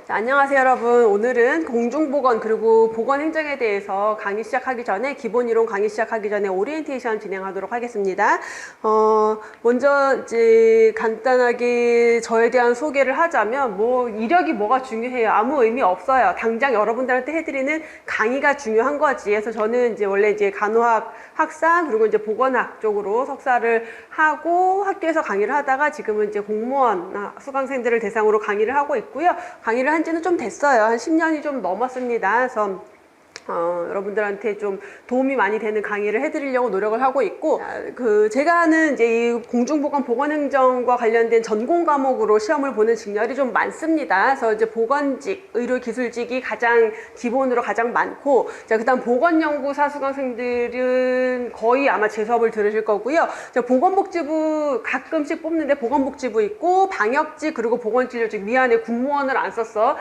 자, 안녕하세요 여러분. 오늘은 공중보건 그리고 보건행정에 대해서 강의 시작하기 전에 기본이론 강의 시작하기 전에 오리엔테이션 진행하도록 하겠습니다. 먼저 이제 간단하게 저에 대한 소개를 하자면 이력이 뭐가 중요해요? 아무 의미 없어요. 당장 여러분들한테 해드리는 강의가 중요한 거지. 그래서 저는 이제 원래 이제 간호학 학사 그리고 이제 보건학 쪽으로 석사를 하고 학교에서 강의를 하다가 지금은 이제 공무원 수강생들을 대상으로 강의를 하고 있고요. 강의를 한 지는 좀 됐어요. 한 10년이 좀 넘었습니다. 그래서 여러분들한테 좀 도움이 많이 되는 강의를 해드리려고 노력을 하고 있고, 제가 하는 이제 이 공중보건 보건행정과 관련된 전공 과목으로 시험을 보는 직렬이 좀 많습니다. 그래서 이제 보건직, 의료기술직이 가장 기본으로 가장 많고, 그다음 보건연구사 수강생들은 거의 아마 제 수업을 들으실 거고요. 보건복지부 가끔씩 뽑는데 보건복지부 있고, 방역직 그리고 보건진료직, 미안해 군무원을 안 썼어.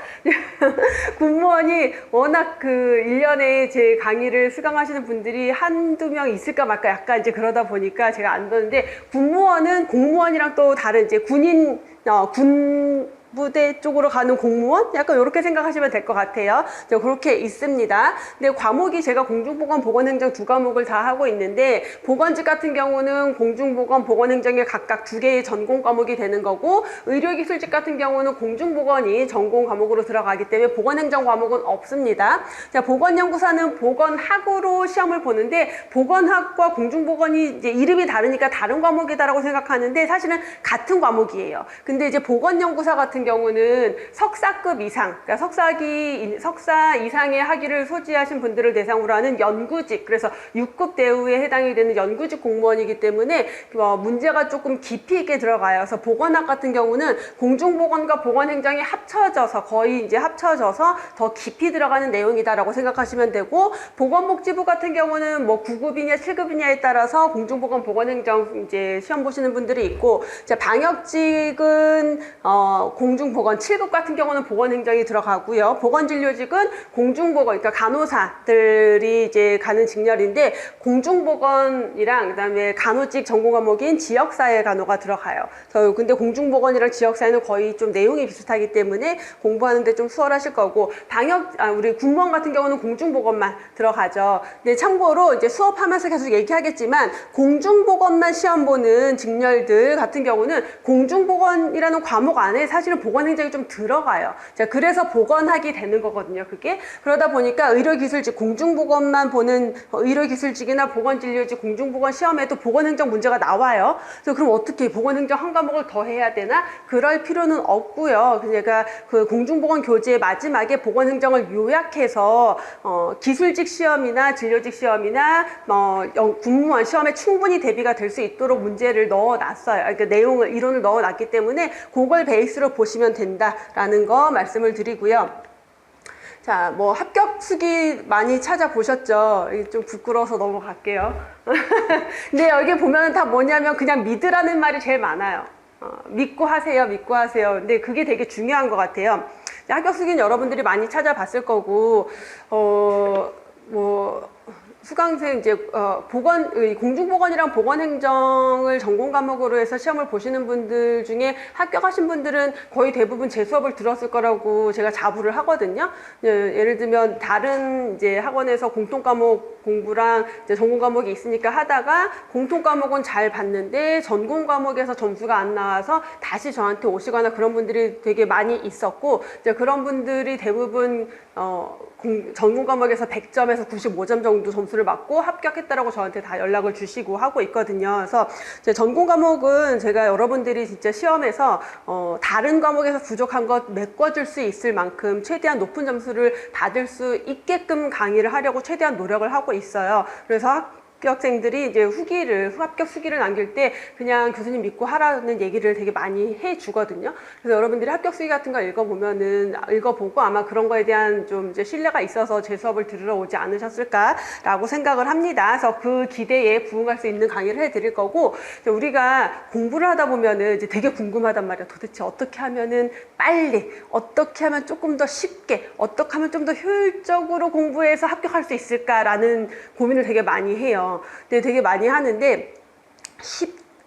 군무원이 워낙 1년에 제 강의를 수강하시는 분들이 한두 명 있을까 말까 약간 이제 그러다 보니까 제가 안 넣는데, 군무원은 공무원이랑 또 다른 이제 군 부대 쪽으로 가는 공무원? 약간 이렇게 생각하시면 될 것 같아요. 그렇게 있습니다. 근데 과목이 제가 공중보건, 보건행정 두 과목을 다 하고 있는데, 보건직 같은 경우는 공중보건, 보건행정에 각각 2개의 전공 과목이 되는 거고, 의료기술직 같은 경우는 공중보건이 전공 과목으로 들어가기 때문에 보건행정 과목은 없습니다. 자, 보건연구사는 보건학으로 시험을 보는데, 보건학과 공중보건이 이제 이름이 다르니까 다른 과목이다라고 생각하는데 사실은 같은 과목이에요. 근데 이제 보건연구사 같은 경우는 석사급 이상, 그러니까 석사 이상의 학위를 소지하신 분들을 대상으로 하는 연구직, 그래서 6급 대우에 해당이 되는 연구직 공무원이기 때문에 문제가 조금 깊이 있게 들어가요. 그래서 보건학 같은 경우는 공중보건과 보건행정이 합쳐져서 거의 이제 합쳐져서 더 깊이 들어가는 내용이다라고 생각하시면 되고, 보건복지부 같은 경우는 9급이냐 7급이냐에 따라서 공중보건, 보건행정 이제 시험 보시는 분들이 있고, 방역직은 공중보건 7급 같은 경우는 보건행정이 들어가고요. 보건진료직은 공중보건, 그러니까 간호사들이 이제 가는 직렬인데, 공중보건이랑 그다음에 간호직 전공 과목인 지역사회 간호가 들어가요. 근데 공중보건이랑 지역사회는 거의 좀 내용이 비슷하기 때문에 공부하는데 좀 수월하실 거고, 우리 군무원 같은 경우는 공중보건만 들어가죠. 근데 참고로 이제 수업하면서 계속 얘기하겠지만, 공중보건만 시험 보는 직렬들 같은 경우는 공중보건이라는 과목 안에 사실은 보건행정이 좀 들어가요. 자, 그래서 보건학이 되는 거거든요, 그게. 그러다 보니까 의료기술직, 공중보건만 보는 의료기술직이나 보건진료직, 공중보건 시험에도 보건행정 문제가 나와요. 그래서 그럼 어떻게 보건행정 한 과목을 더 해야 되나? 그럴 필요는 없고요. 그러니까 그 공중보건 교재의 마지막에 보건행정을 요약해서 기술직 시험이나 진료직 시험이나 군무원 시험에 충분히 대비가 될 수 있도록 문제를 넣어놨어요. 그러니까 내용을, 이론을 넣어놨기 때문에 그걸 베이스로 보시면 된다라는 거 말씀을 드리고요. 자, 합격 수기 많이 찾아보셨죠? 좀 부끄러워서 넘어갈게요. 근데 여기 보면 다 뭐냐면 그냥 믿으라는 말이 제일 많아요. 믿고 하세요, 믿고 하세요. 근데 그게 되게 중요한 것 같아요. 합격 수기는 여러분들이 많이 찾아봤을 거고, 수강생 이제 공중보건이랑 보건행정을 전공 과목으로 해서 시험을 보시는 분들 중에 합격하신 분들은 거의 대부분 제 수업을 들었을 거라고 제가 자부를 하거든요. 예를 들면 다른 이제 학원에서 공통 과목 공부랑 이제 전공 과목이 있으니까 하다가 공통 과목은 잘 봤는데 전공 과목에서 점수가 안 나와서 다시 저한테 오시거나 그런 분들이 되게 많이 있었고, 이제 그런 분들이 대부분 전공 과목에서 100점에서 95점 정도 점수를 맞고 합격했다라고 저한테 다 연락을 주시고 하고 있거든요. 그래서 이제 전공 과목은 제가 여러분들이 진짜 시험에서 다른 과목에서 부족한 것 메꿔줄 수 있을 만큼 최대한 높은 점수를 받을 수 있게끔 강의를 하려고 최대한 노력을 하고 있어요. 그래서 합격생들이 이제 합격 수기를 남길 때 그냥 교수님 믿고 하라는 얘기를 되게 많이 해주거든요. 그래서 여러분들이 합격 수기 같은 거 읽어보고 아마 그런 거에 대한 좀 이제 신뢰가 있어서 제 수업을 들으러 오지 않으셨을까라고 생각을 합니다. 그래서 그 기대에 부응할 수 있는 강의를 해드릴 거고, 우리가 공부를 하다 보면은 이제 되게 궁금하단 말이야. 도대체 어떻게 하면은 빨리, 어떻게 하면 조금 더 쉽게, 어떻게 하면 좀 더 효율적으로 공부해서 합격할 수 있을까라는 고민을 되게 많이 해요. 근데 되게 많이 하는데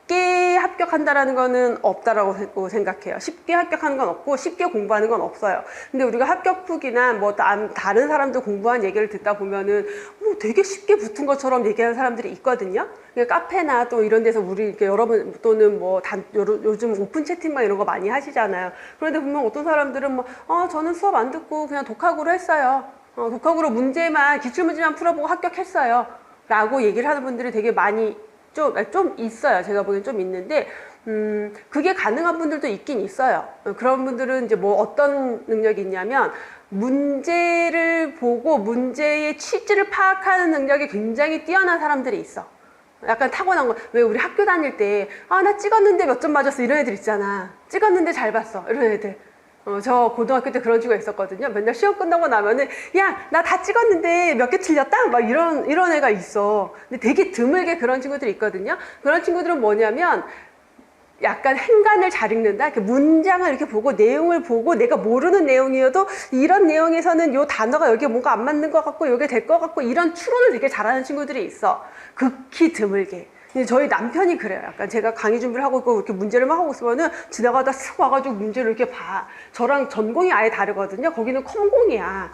쉽게 합격한다라는 거는 없다라고 생각해요. 쉽게 합격하는 건 없고 쉽게 공부하는 건 없어요. 근데 우리가 합격북이나 뭐 다른 사람들 공부한 얘기를 듣다 보면은 뭐 되게 쉽게 붙은 것처럼 얘기하는 사람들이 있거든요. 그러니까 카페나 또 이런 데서 우리 이렇게 여러분 또는 뭐 요즘 오픈 채팅방 이런 거 많이 하시잖아요. 그런데 보면 어떤 사람들은 뭐 저는 수업 안 듣고 그냥 독학으로 했어요. 독학으로 기출문제만 풀어보고 합격했어요. 라고 얘기를 하는 분들이 되게 많이 좀 있어요. 제가 보기엔 좀 있는데, 그게 가능한 분들도 있긴 있어요. 그런 분들은 이제 뭐 어떤 능력이 있냐면, 문제를 보고 문제의 취지를 파악하는 능력이 굉장히 뛰어난 사람들이 있어. 약간 타고난 거. 왜 우리 학교 다닐 때, 나 찍었는데 몇 점 맞았어. 이런 애들 있잖아. 찍었는데 잘 봤어. 이런 애들. 저 고등학교 때 그런 친구가 있었거든요. 맨날 시험 끝나고 나면은, 야, 나 다 찍었는데 몇 개 틀렸다? 막 이런 애가 있어. 근데 되게 드물게 그런 친구들이 있거든요. 그런 친구들은 뭐냐면, 약간 행간을 잘 읽는다. 이렇게 문장을 이렇게 보고 내용을 보고 내가 모르는 내용이어도 이런 내용에서는 요 단어가 여기에 뭔가 안 맞는 것 같고 요게 될 것 같고 이런 추론을 되게 잘하는 친구들이 있어. 극히 드물게. 근데 저희 남편이 그래요. 약간 제가 강의 준비를 하고 있고 이렇게 문제를 막 하고 있으면은 지나가다 쓱 와가지고 문제를 이렇게 봐. 저랑 전공이 아예 다르거든요. 거기는 컴공이야.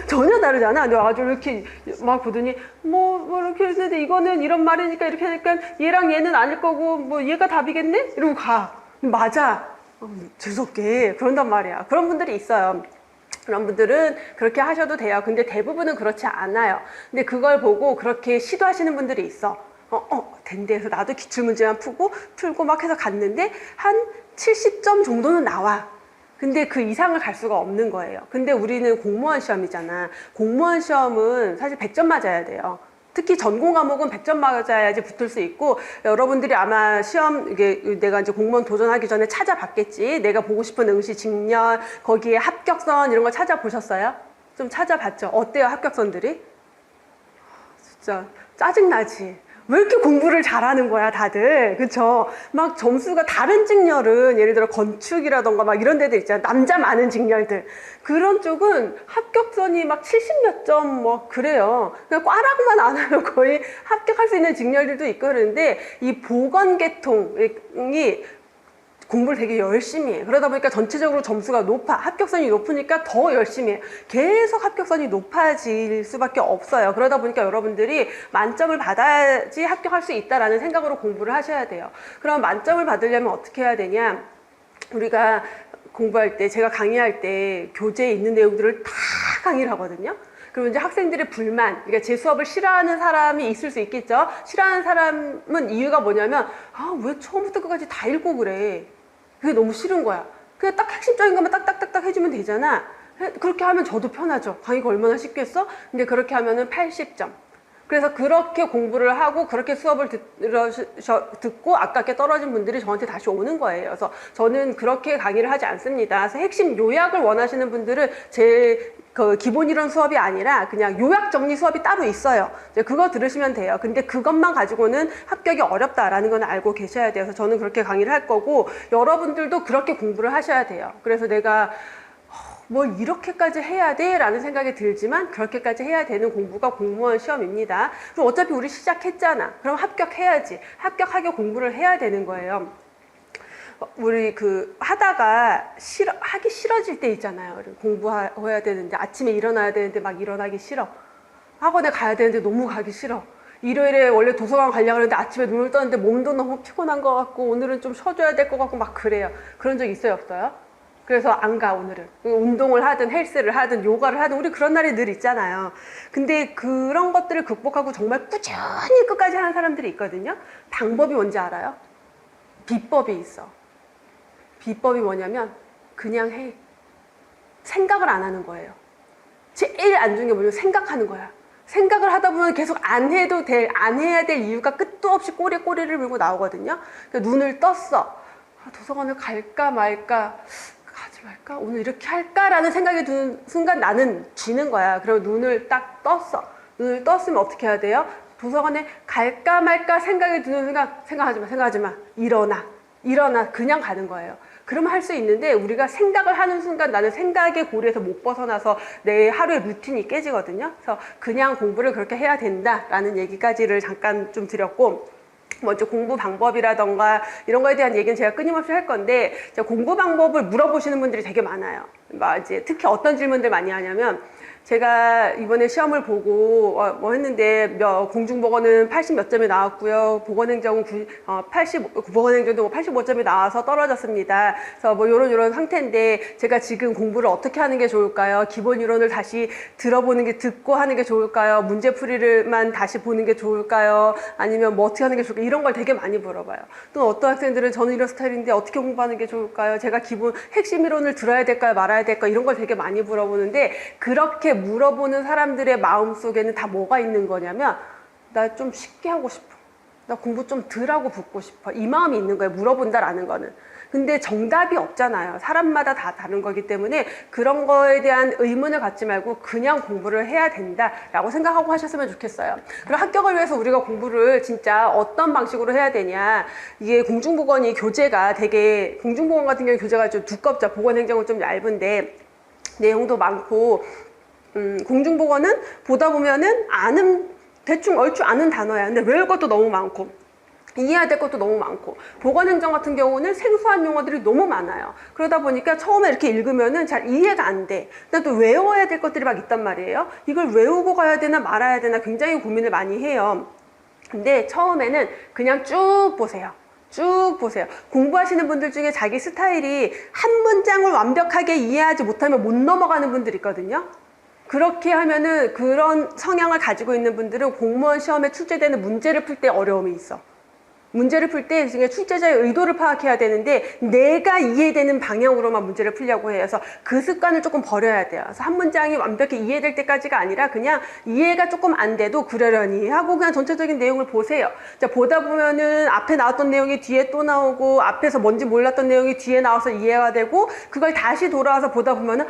전혀 다르잖아. 근데 와가지고 이렇게 막 보더니 뭐 이렇게 했는데 이거는 이런 말이니까 이렇게 하니까 얘랑 얘는 아닐 거고 뭐 얘가 답이겠네? 이러고 가. 맞아. 재수없게 그런단 말이야. 그런 분들이 있어요. 그런 분들은 그렇게 하셔도 돼요. 근데 대부분은 그렇지 않아요. 근데 그걸 보고 그렇게 시도하시는 분들이 있어. 된대 해서 나도 기출문제만 풀고 막 해서 갔는데 한 70점 정도는 나와. 근데 그 이상을 갈 수가 없는 거예요. 근데 우리는 공무원 시험이잖아. 공무원 시험은 사실 100점 맞아야 돼요. 특히 전공 과목은 100점 맞아야지 붙을 수 있고, 여러분들이 아마 시험, 이게 내가 이제 공무원 도전하기 전에 찾아봤겠지. 내가 보고 싶은 응시 직렬, 거기에 합격선 이런 거 찾아보셨어요? 좀 찾아봤죠? 어때요, 합격선들이? 진짜 짜증나지. 왜 이렇게 공부를 잘하는 거야, 다들. 그쵸? 막 점수가 다른 직렬은 예를 들어 건축이라던가 막 이런 데들 있잖아. 남자 많은 직렬들. 그런 쪽은 합격선이 막 70 몇 점 뭐 그래요. 그냥 꽈라고만 안 하면 거의 합격할 수 있는 직렬들도 있고 그러는데 이 보건계통이 공부를 되게 열심히 해. 그러다 보니까 전체적으로 점수가 높아. 합격선이 높으니까 더 열심히 해. 계속 합격선이 높아질 수밖에 없어요. 그러다 보니까 여러분들이 만점을 받아야지 합격할 수 있다라는 생각으로 공부를 하셔야 돼요. 그럼 만점을 받으려면 어떻게 해야 되냐? 우리가 공부할 때, 제가 강의할 때 교재에 있는 내용들을 다 강의를 하거든요. 그리고 이제 학생들의 불만, 그러니까 제 수업을 싫어하는 사람이 있을 수 있겠죠. 싫어하는 사람은 이유가 뭐냐면, 왜 처음부터 끝까지 다 읽고 그래. 그게 너무 싫은 거야. 그냥 딱 핵심적인 것만 딱딱딱딱 해주면 되잖아. 그렇게 하면 저도 편하죠. 강의가 얼마나 쉽겠어? 근데 그렇게 하면은 80점. 그래서 그렇게 공부를 하고 그렇게 수업을 듣고 아깝게 떨어진 분들이 저한테 다시 오는 거예요. 그래서 저는 그렇게 강의를 하지 않습니다. 그래서 핵심 요약을 원하시는 분들은 제 기본 이론 수업이 아니라 그냥 요약 정리 수업이 따로 있어요. 이제 그거 들으시면 돼요. 근데 그것만 가지고는 합격이 어렵다라는 건 알고 계셔야 돼요. 그래서 저는 그렇게 강의를 할 거고 여러분들도 그렇게 공부를 하셔야 돼요. 그래서 내가 뭘 이렇게까지 해야 돼? 라는 생각이 들지만 그렇게까지 해야 되는 공부가 공무원 시험입니다. 그럼 어차피 우리 시작했잖아. 그럼 합격해야지. 합격하게 공부를 해야 되는 거예요. 우리 하다가 하기 싫어질 때 있잖아요. 공부해야 되는데 아침에 일어나야 되는데 막 일어나기 싫어. 학원에 가야 되는데 너무 가기 싫어. 일요일에 원래 도서관 가려고 하는데 아침에 눈을 떴는데 몸도 너무 피곤한 것 같고 오늘은 좀 쉬어줘야 될 것 같고 막 그래요. 그런 적 있어요, 없어요? 그래서 안 가, 오늘은. 운동을 하든 헬스를 하든 요가를 하든 우리 그런 날이 늘 있잖아요. 근데 그런 것들을 극복하고 정말 꾸준히 끝까지 하는 사람들이 있거든요. 방법이 뭔지 알아요? 비법이 있어. 비법이 뭐냐면 그냥 해. 생각을 안 하는 거예요. 제일 안 좋은 게 뭐냐면 생각하는 거야. 생각을 하다 보면 계속 안 해도 안 해야 될 이유가 끝도 없이 꼬리를 물고 나오거든요. 그러니까 눈을 떴어. 도서관을 갈까 말까, 가지 말까, 오늘 이렇게 할까라는 생각이 드는 순간 나는 쥐는 거야. 그리고 눈을 딱 떴어. 눈을 떴으면 어떻게 해야 돼요? 도서관에 갈까 말까 생각이 드는 순간 생각하지 마. 일어나. 그냥 가는 거예요. 그러면 할 수 있는데 우리가 생각을 하는 순간 나는 생각의 고리에서 못 벗어나서 내 하루의 루틴이 깨지거든요. 그래서 그냥 공부를 그렇게 해야 된다라는 얘기까지를 잠깐 좀 드렸고, 먼저 공부 방법이라던가 이런 거에 대한 얘기는 제가 끊임없이 할 건데, 공부 방법을 물어보시는 분들이 되게 많아요. 이제 특히 어떤 질문들 많이 하냐면, 제가 이번에 시험을 보고 뭐 했는데 공중보건은 80 몇 점이 나왔고요. 보건행정은 80, 보건행정도 85점이 나와서 떨어졌습니다. 그래서 뭐 요런 상태인데 제가 지금 공부를 어떻게 하는 게 좋을까요? 기본 이론을 다시 들어보는 게 듣고 하는 게 좋을까요? 문제풀이를만 다시 보는 게 좋을까요? 아니면 뭐 어떻게 하는 게 좋을까요? 이런 걸 되게 많이 물어봐요. 또 어떤 학생들은 저는 이런 스타일인데 어떻게 공부하는 게 좋을까요? 제가 기본 핵심 이론을 들어야 될까요? 말아야 될까요? 이런 걸 되게 많이 물어보는데, 그렇게 물어보는 사람들의 마음속에는 다 뭐가 있는 거냐면, 나 좀 쉽게 하고 싶어, 나 공부 좀 덜 하고 붙고 싶어, 이 마음이 있는 거예요. 물어본다라는 거는. 근데 정답이 없잖아요. 사람마다 다 다른 거기 때문에 그런 거에 대한 의문을 갖지 말고 그냥 공부를 해야 된다라고 생각하고 하셨으면 좋겠어요. 그리고 합격을 위해서 우리가 공부를 진짜 어떤 방식으로 해야 되냐, 이게 공중보건이 교재가 되게, 공중보건 같은 경우 교재가 좀 두껍죠. 보건행정은 좀 얇은데 내용도 많고, 공중보건은 보다 보면은 대충 얼추 아는 단어야. 근데 외울 것도 너무 많고 이해해야 될 것도 너무 많고, 보건행정 같은 경우는 생소한 용어들이 너무 많아요. 그러다 보니까 처음에 이렇게 읽으면은 잘 이해가 안 돼. 근데 또 외워야 될 것들이 막 있단 말이에요. 이걸 외우고 가야 되나 말아야 되나 굉장히 고민을 많이 해요. 근데 처음에는 그냥 쭉 보세요. 쭉 보세요. 공부하시는 분들 중에 자기 스타일이 한 문장을 완벽하게 이해하지 못하면 못 넘어가는 분들 있거든요. 그렇게 하면은, 그런 성향을 가지고 있는 분들은 공무원 시험에 출제되는 문제를 풀 때 어려움이 있어. 문제를 풀 때 출제자의 의도를 파악해야 되는데 내가 이해되는 방향으로만 문제를 풀려고 해요. 그래서 그 습관을 조금 버려야 돼요. 그래서 한 문장이 완벽히 이해될 때까지가 아니라 그냥 이해가 조금 안 돼도 그러려니 하고 그냥 전체적인 내용을 보세요. 자, 보다 보면은 앞에 나왔던 내용이 뒤에 또 나오고, 앞에서 뭔지 몰랐던 내용이 뒤에 나와서 이해가 되고, 그걸 다시 돌아와서 보다 보면은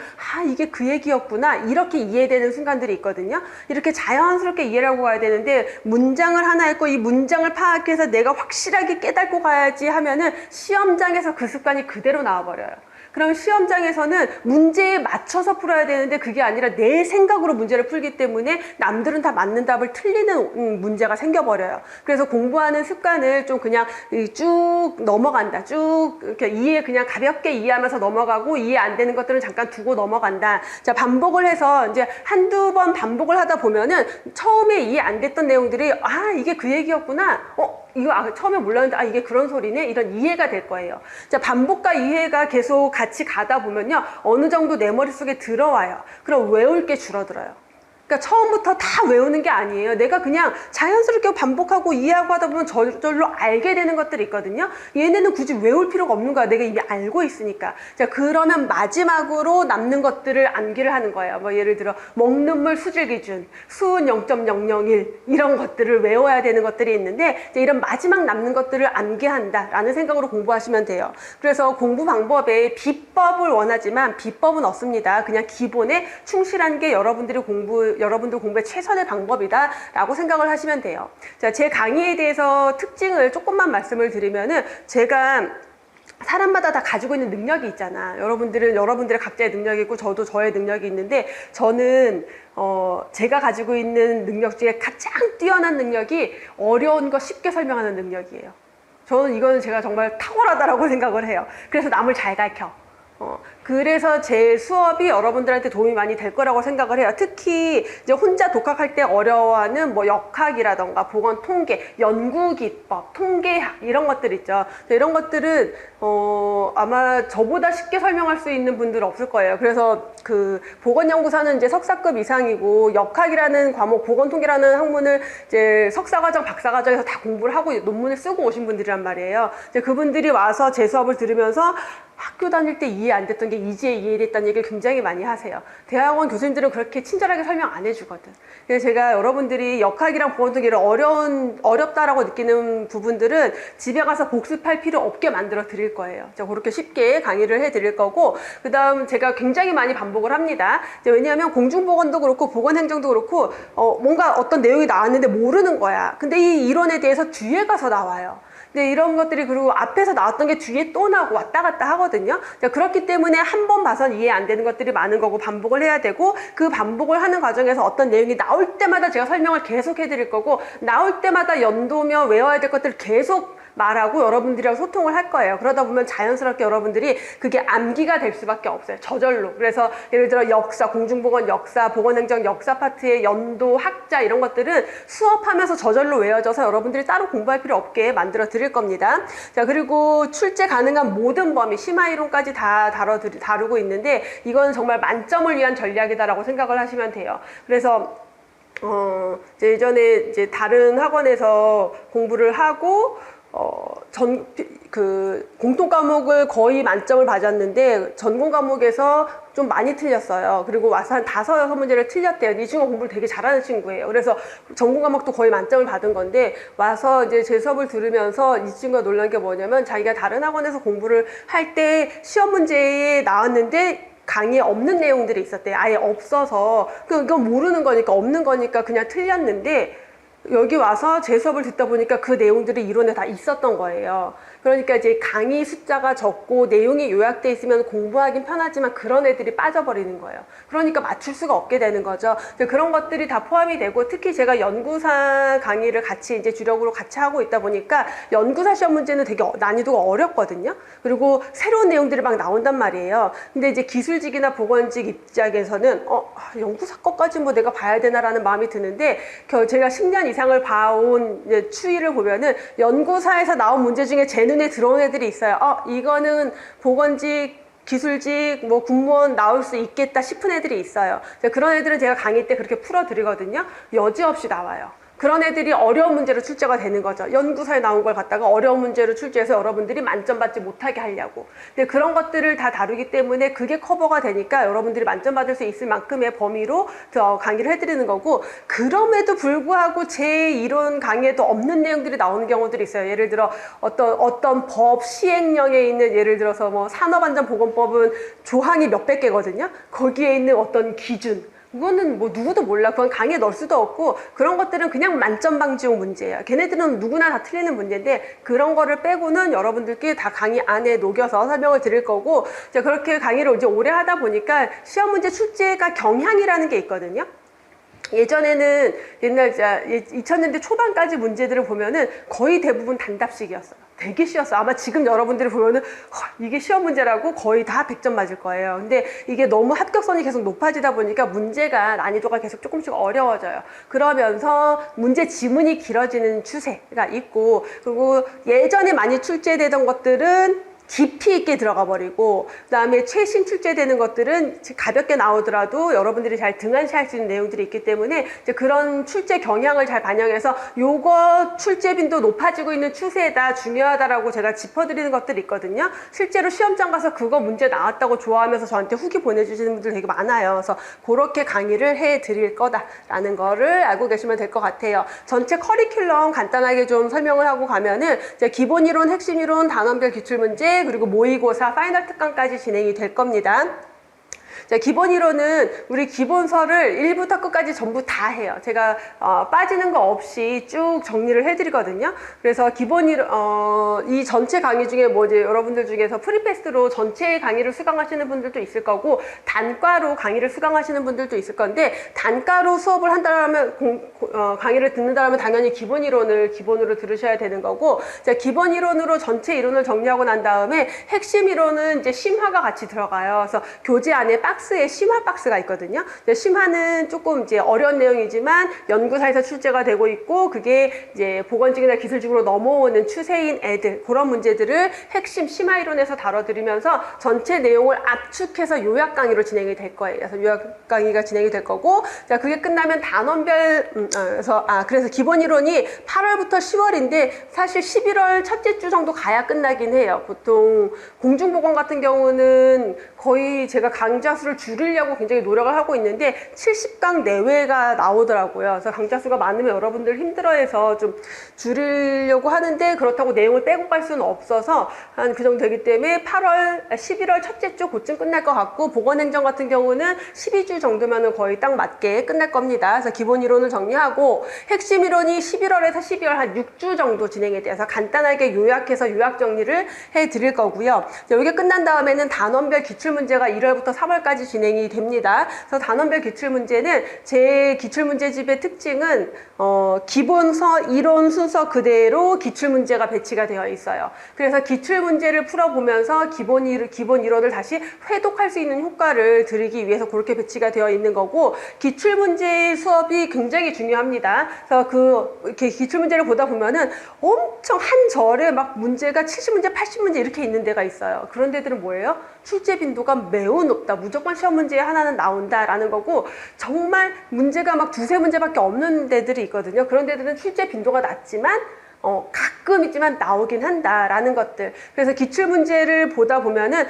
이게 그 얘기였구나, 이렇게 이해되는 순간들이 있거든요. 이렇게 자연스럽게 이해를 하고 가야 되는데, 문장을 하나 읽고 이 문장을 파악해서 내가 확실하게 깨닫고 가야지 하면은 시험장에서 그 습관이 그대로 나와버려요. 그럼 시험장에서는 문제에 맞춰서 풀어야 되는데 그게 아니라 내 생각으로 문제를 풀기 때문에 남들은 다 맞는 답을 틀리는 문제가 생겨버려요. 그래서 공부하는 습관을 좀 그냥 쭉 넘어간다. 쭉 이렇게 그냥 가볍게 이해하면서 넘어가고, 이해 안 되는 것들은 잠깐 두고 넘어간다. 자, 반복을 해서 이제 한두 번 반복을 하다 보면은 처음에 이해 안 됐던 내용들이 이게 그 얘기였구나. 이거 처음에 몰랐는데 이게 그런 소리네, 이런 이해가 될 거예요. 자, 반복과 이해가 계속 같이 가다 보면요, 어느 정도 내 머릿속에 들어와요. 그럼 외울 게 줄어들어요. 그러니까 처음부터 다 외우는 게 아니에요. 내가 그냥 자연스럽게 반복하고 이해하고 하다 보면 저절로 알게 되는 것들이 있거든요. 얘네는 굳이 외울 필요가 없는 거야. 내가 이미 알고 있으니까. 자, 그러면 마지막으로 남는 것들을 암기를 하는 거예요. 뭐 예를 들어 먹는 물 수질 기준, 수은 0.001 이런 것들을 외워야 되는 것들이 있는데, 이런 마지막 남는 것들을 암기한다라는 생각으로 공부하시면 돼요. 그래서 공부 방법에 비법을 원하지만 비법은 없습니다. 그냥 기본에 충실한 게 여러분들 공부에 최선의 방법이다 라고 생각을 하시면 돼요. 자, 제 강의에 대해서 특징을 조금만 말씀을 드리면은, 제가 사람마다 다 가지고 있는 능력이 있잖아. 여러분들은 여러분들의 각자의 능력이 있고 저도 저의 능력이 있는데, 저는 제가 가지고 있는 능력 중에 가장 뛰어난 능력이 어려운 거 쉽게 설명하는 능력이에요. 저는 이거는 제가 정말 탁월하다라고 생각을 해요. 그래서 남을 잘 가르쳐. 그래서 제 수업이 여러분들한테 도움이 많이 될 거라고 생각을 해요. 특히 이제 혼자 독학할 때 어려워하는 뭐 역학이라던가 보건 통계, 연구 기법, 통계학 이런 것들 있죠. 이런 것들은 아마 저보다 쉽게 설명할 수 있는 분들 없을 거예요. 그래서 그 보건연구사는 이제 석사급 이상이고, 역학이라는 과목, 보건통계라는 학문을 이제 석사과정, 박사과정에서 다 공부를 하고 논문을 쓰고 오신 분들이란 말이에요. 이제 그분들이 와서 제 수업을 들으면서 학교 다닐 때 이해 안 됐던 게 이제 이해됐다는 얘기를 굉장히 많이 하세요. 대학원 교수님들은 그렇게 친절하게 설명 안 해주거든. 그래서 제가 여러분들이 역학이랑 보건통계를 어렵다라고 느끼는 부분들은 집에 가서 복습할 필요 없게 만들어 드릴 거예요. 제가 그렇게 쉽게 강의를 해 드릴 거고, 그 다음 제가 굉장히 많이 반복을 합니다. 왜냐하면 공중보건도 그렇고 보건행정도 그렇고 뭔가 어떤 내용이 나왔는데 모르는 거야. 근데 이 이론에 대해서 뒤에 가서 나와요. 근데 이런 것들이 그리고 앞에서 나왔던 게 뒤에 또 나오고 왔다 갔다 하거든요. 자, 그렇기 때문에 한 번 봐선 이해 안 되는 것들이 많은 거고 반복을 해야 되고 그 반복을 하는 과정에서 어떤 내용이 나올 때마다 제가 설명을 계속 해드릴 거고 나올 때마다 연도며 외워야 될 것들을 계속 말하고 여러분들이랑 소통을 할 거예요. 그러다 보면 자연스럽게 여러분들이 그게 암기가 될 수밖에 없어요. 저절로. 그래서 예를 들어 역사, 공중보건 역사, 보건행정 역사 파트의 연도, 학자 이런 것들은 수업하면서 저절로 외워져서 여러분들이 따로 공부할 필요 없게 만들어 드릴 겁니다. 자, 그리고 출제 가능한 모든 범위, 심화이론까지 다 다루고 있는데 이건 정말 만점을 위한 전략이다라고 생각을 하시면 돼요. 그래서 이제 예전에 이제 다른 학원에서 공부를 하고 공통 과목을 거의 만점을 받았는데 전공 과목에서 좀 많이 틀렸어요. 그리고 와서 한 5, 6문제를 틀렸대요. 이 친구가 공부를 되게 잘하는 친구예요. 그래서 전공 과목도 거의 만점을 받은 건데 와서 이제 제 수업을 들으면서 이 친구가 놀란 게 뭐냐면 자기가 다른 학원에서 공부를 할 때 시험 문제에 나왔는데 강의에 없는 내용들이 있었대요. 아예 없어서 그건 모르는 거니까 없는 거니까 그냥 틀렸는데 여기 와서 제 수업을 듣다 보니까 그 내용들이 이론에 다 있었던 거예요. 그러니까 이제 강의 숫자가 적고 내용이 요약돼 있으면 공부하긴 편하지만 그런 애들이 빠져버리는 거예요. 그러니까 맞출 수가 없게 되는 거죠. 그런 것들이 다 포함이 되고 특히 제가 연구사 강의를 같이 이제 주력으로 같이 하고 있다 보니까 연구사 시험 문제는 되게 난이도가 어렵거든요. 그리고 새로운 내용들이 막 나온단 말이에요. 근데 이제 기술직이나 보건직 입장에서는 연구사 것까지 뭐 내가 봐야 되나라는 마음이 드는데 제가 10년 이상을 봐온 추이를 보면은 연구사에서 나온 문제 중에 제 눈에 들어온 애들이 있어요. 이거는 보건직, 기술직, 뭐 군무원 나올 수 있겠다 싶은 애들이 있어요. 그런 애들은 제가 강의 때 그렇게 풀어드리거든요. 여지없이 나와요. 그런 애들이 어려운 문제로 출제가 되는 거죠. 연구사에 나온 걸 갖다가 어려운 문제로 출제해서 여러분들이 만점 받지 못하게 하려고. 근데 그런 것들을 다 다루기 때문에 그게 커버가 되니까 여러분들이 만점 받을 수 있을 만큼의 범위로 더 강의를 해드리는 거고, 그럼에도 불구하고 제 이론 강의에도 없는 내용들이 나오는 경우들이 있어요. 예를 들어 어떤 법 시행령에 있는, 예를 들어서 뭐 산업안전보건법은 조항이 몇백 개거든요. 거기에 있는 어떤 기준, 그거는 뭐 누구도 몰라. 그건 강의에 넣을 수도 없고, 그런 것들은 그냥 만점 방지용 문제예요. 걔네들은 누구나 다 틀리는 문제인데 그런 거를 빼고는 여러분들께 다 강의 안에 녹여서 설명을 드릴 거고, 그렇게 강의를 이제 오래 하다 보니까 시험 문제 출제가 경향이라는 게 있거든요. 예전에는 옛날 2000년대 초반까지 문제들을 보면은 거의 대부분 단답식이었어요. 되게 쉬웠어요. 아마 지금 여러분들이 보면은 이게 시험 문제라고 거의 다 100점 맞을 거예요. 근데 이게 너무 합격선이 계속 높아지다 보니까 문제가 난이도가 계속 조금씩 어려워져요. 그러면서 문제 지문이 길어지는 추세가 있고, 그리고 예전에 많이 출제되던 것들은 깊이 있게 들어가 버리고, 그 다음에 최신 출제되는 것들은 가볍게 나오더라도 여러분들이 잘 등한시할 수 있는 내용들이 있기 때문에 이제 그런 출제 경향을 잘 반영해서 요거 출제 빈도 높아지고 있는 추세다, 중요하다라고 제가 짚어드리는 것들이 있거든요. 실제로 시험장 가서 그거 문제 나왔다고 좋아하면서 저한테 후기 보내주시는 분들 되게 많아요. 그래서 그렇게 강의를 해드릴 거다라는 거를 알고 계시면 될 것 같아요. 전체 커리큘럼 간단하게 좀 설명을 하고 가면은 이제 기본 이론, 핵심 이론, 단원별 기출문제, 그리고 모의고사, 파이널 특강까지 진행이 될 겁니다. 자, 기본 이론은 우리 기본서를 1부터 끝까지 전부 다 해요. 제가 빠지는 거 없이 쭉 정리를 해드리거든요. 그래서 기본 이론, 이 전체 강의 중에 뭐 이제 여러분들 중에서 프리패스로 전체 강의를 수강하시는 분들도 있을 거고, 단과로 강의를 수강하시는 분들도 있을 건데, 단과로 수업을 한다면 강의를 듣는다면 당연히 기본 이론을 기본으로 들으셔야 되는 거고, 자, 기본 이론으로 전체 이론을 정리하고 난 다음에 핵심 이론은 이제 심화가 같이 들어가요. 그래서 교재 안에 박스에 심화 박스가 있거든요. 심화는 조금 이제 어려운 내용이지만 연구사에서 출제가 되고 있고, 그게 이제 보건직이나 기술직으로 넘어오는 추세인 애들, 그런 문제들을 핵심 심화 이론에서 다뤄드리면서 전체 내용을 압축해서 요약 강의로 진행이 될 거예요. 그래서 요약 강의가 진행이 될 거고, 자, 그게 끝나면 단원별, 그래서 기본 이론이 8월부터 10월인데 사실 11월 첫째 주 정도 가야 끝나긴 해요. 보통 공중보건 같은 경우는 거의 제가 강좌 수를 수를 줄이려고 굉장히 노력을 하고 있는데 70강 내외가 나오더라고요. 그래서 강좌 수가 많으면 여러분들 힘들어해서 좀 줄이려고 하는데 그렇다고 내용을 빼고 갈 수는 없어서 한 그 정도 되기 때문에 11월 첫째 주 그쯤 끝날 것 같고, 보건행정 같은 경우는 12주 정도면 거의 딱 맞게 끝날 겁니다. 그래서 기본 이론을 정리하고 핵심 이론이 11월에서 12월 한 6주 정도 진행에 대해서 간단하게 요약해서 요약 정리를 해드릴 거고요. 이게 끝난 다음에는 단원별 기출문제가 1월부터 3월까지 진행이 됩니다. 그래서 단원별 기출문제는 제 기출문제집의 특징은 기본서 이론 순서 그대로 기출문제가 배치가 되어 있어요. 그래서 기출문제를 풀어보면서 기본 이론을 다시 회독할 수 있는 효과를 드리기 위해서 그렇게 배치가 되어 있는 거고, 기출문제 수업이 굉장히 중요합니다. 그래서 이렇게 기출문제를 보다 보면은 엄청 한 절에 막 문제가 70문제, 80문제 이렇게 있는 데가 있어요. 그런 데들은 뭐예요? 출제 빈도가 매우 높다. 무조건 시험 문제에 하나는 나온다라는 거고, 정말 문제가 막 두세 문제밖에 없는 데들이 있거든요. 그런 데들은 출제 빈도가 낮지만 가끔 있지만 나오긴 한다라는 것들. 그래서 기출문제를 보다 보면은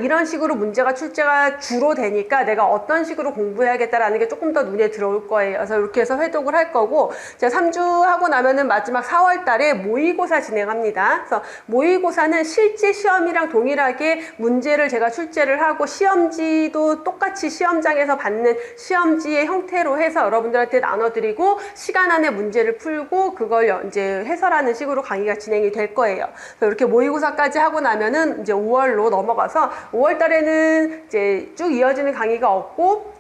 이런 식으로 문제가 출제가 주로 되니까 내가 어떤 식으로 공부해야겠다라는 게 조금 더 눈에 들어올 거예요. 그래서 이렇게 해서 회독을 할 거고, 제가 3주 하고 나면은 마지막 4월 달에 모의고사 진행합니다. 그래서 모의고사는 실제 시험이랑 동일하게 문제를 제가 출제를 하고, 시험지도 똑같이 시험장에서 받는 시험지의 형태로 해서 여러분들한테 나눠드리고, 시간 안에 문제를 풀고 그걸 이제 해설하는 식으로 강의가 진행이 될 거예요. 그래서 이렇게 모의고사까지 하고 나면은 이제 5월로 넘어가서 5월 달에는 이제 쭉 이어지는 강의가 없고,